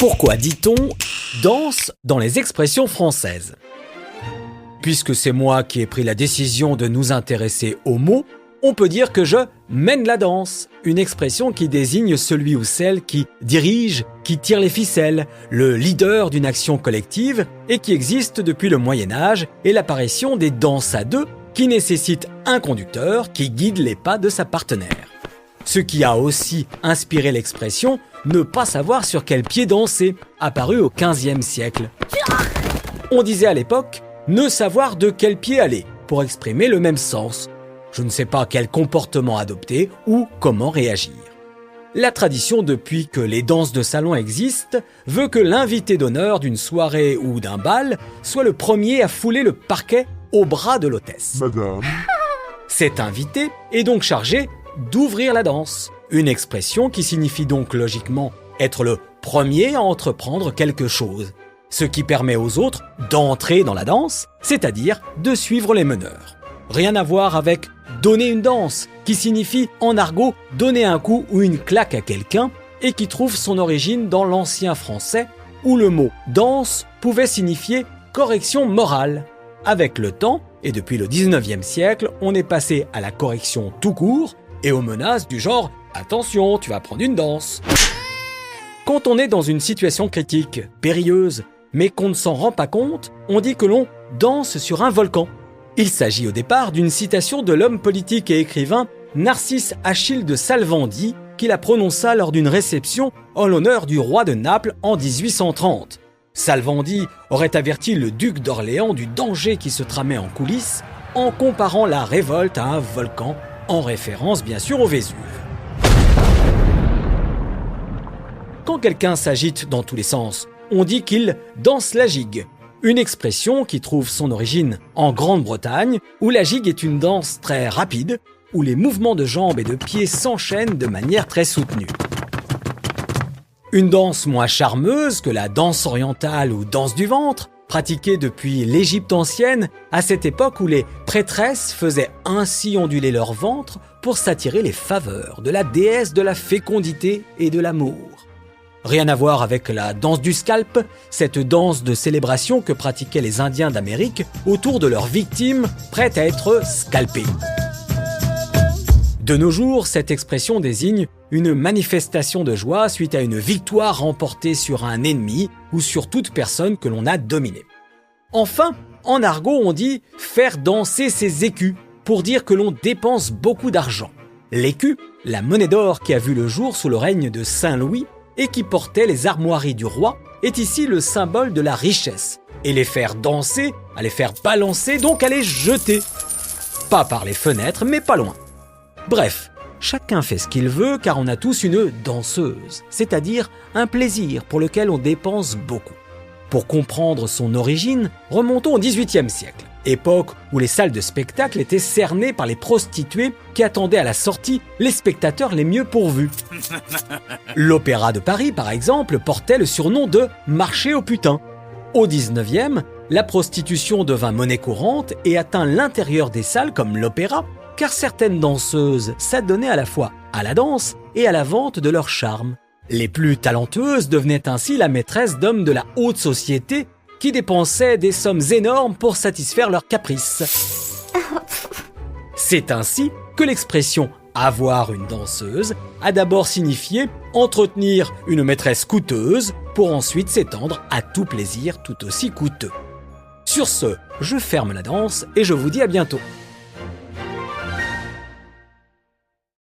Pourquoi dit-on « danse » dans les expressions françaises? Puisque c'est moi qui ai pris la décision de nous intéresser aux mots, on peut dire que je mène la danse, une expression qui désigne celui ou celle qui dirige, qui tire les ficelles, le leader d'une action collective et qui existe depuis le Moyen-Âge et l'apparition des danses à deux qui nécessitent un conducteur qui guide les pas de sa partenaire. Ce qui a aussi inspiré l'expression « ne pas savoir sur quel pied danser », apparue au XVe siècle. On disait à l'époque « ne savoir de quel pied aller » pour exprimer le même sens. Je ne sais pas quel comportement adopter ou comment réagir. La tradition depuis que les danses de salon existent veut que l'invité d'honneur d'une soirée ou d'un bal soit le premier à fouler le parquet au bras de l'hôtesse. Madame. Cet invité est donc chargé d'ouvrir la danse, une expression qui signifie donc logiquement être le premier à entreprendre quelque chose, ce qui permet aux autres d'entrer dans la danse, c'est-à-dire de suivre les meneurs. Rien à voir avec donner une danse, qui signifie en argot donner un coup ou une claque à quelqu'un et qui trouve son origine dans l'ancien français où le mot danse pouvait signifier correction morale. Avec le temps, et depuis le 19e siècle, on est passé à la correction tout court et aux menaces du genre « attention, tu vas prendre une danse ». Quand on est dans une situation critique, périlleuse, mais qu'on ne s'en rend pas compte, on dit que l'on danse sur un volcan. Il s'agit au départ d'une citation de l'homme politique et écrivain Narcisse Achille de Salvandie qui la prononça lors d'une réception en l'honneur du roi de Naples en 1830. Salvandie aurait averti le duc d'Orléans du danger qui se tramait en coulisses en comparant la révolte à un volcan, en référence bien sûr au Vésuve. Quand quelqu'un s'agite dans tous les sens, on dit qu'il danse la gigue. Une expression qui trouve son origine en Grande-Bretagne, où la gigue est une danse très rapide, où les mouvements de jambes et de pieds s'enchaînent de manière très soutenue. Une danse moins charmeuse que la danse orientale ou danse du ventre, pratiquée depuis l'Égypte ancienne, à cette époque où les prêtresses faisaient ainsi onduler leur ventre pour s'attirer les faveurs de la déesse de la fécondité et de l'amour. Rien à voir avec la danse du scalp, cette danse de célébration que pratiquaient les Indiens d'Amérique autour de leurs victimes prêtes à être scalpées. De nos jours, cette expression désigne une manifestation de joie suite à une victoire remportée sur un ennemi ou sur toute personne que l'on a dominée. Enfin, en argot, on dit « faire danser ses écus » pour dire que l'on dépense beaucoup d'argent. L'écu, la monnaie d'or qui a vu le jour sous le règne de Saint-Louis, et qui portait les armoiries du roi, est ici le symbole de la richesse. Et les faire danser, à les faire balancer, donc à les jeter. Pas par les fenêtres, mais pas loin. Bref, chacun fait ce qu'il veut car on a tous une danseuse, c'est-à-dire un plaisir pour lequel on dépense beaucoup. Pour comprendre son origine, remontons au XVIIIe siècle, époque où les salles de spectacle étaient cernées par les prostituées qui attendaient à la sortie les spectateurs les mieux pourvus. L'Opéra de Paris, par exemple, portait le surnom de « marché aux putains ». Au XIXe, la prostitution devint monnaie courante et atteint l'intérieur des salles comme l'opéra, car certaines danseuses s'adonnaient à la fois à la danse et à la vente de leur charme. Les plus talentueuses devenaient ainsi la maîtresse d'hommes de la haute société qui dépensaient des sommes énormes pour satisfaire leurs caprices. C'est ainsi que l'expression « avoir une danseuse » a d'abord signifié entretenir une maîtresse coûteuse pour ensuite s'étendre à tout plaisir tout aussi coûteux. Sur ce, je ferme la danse et je vous dis à bientôt.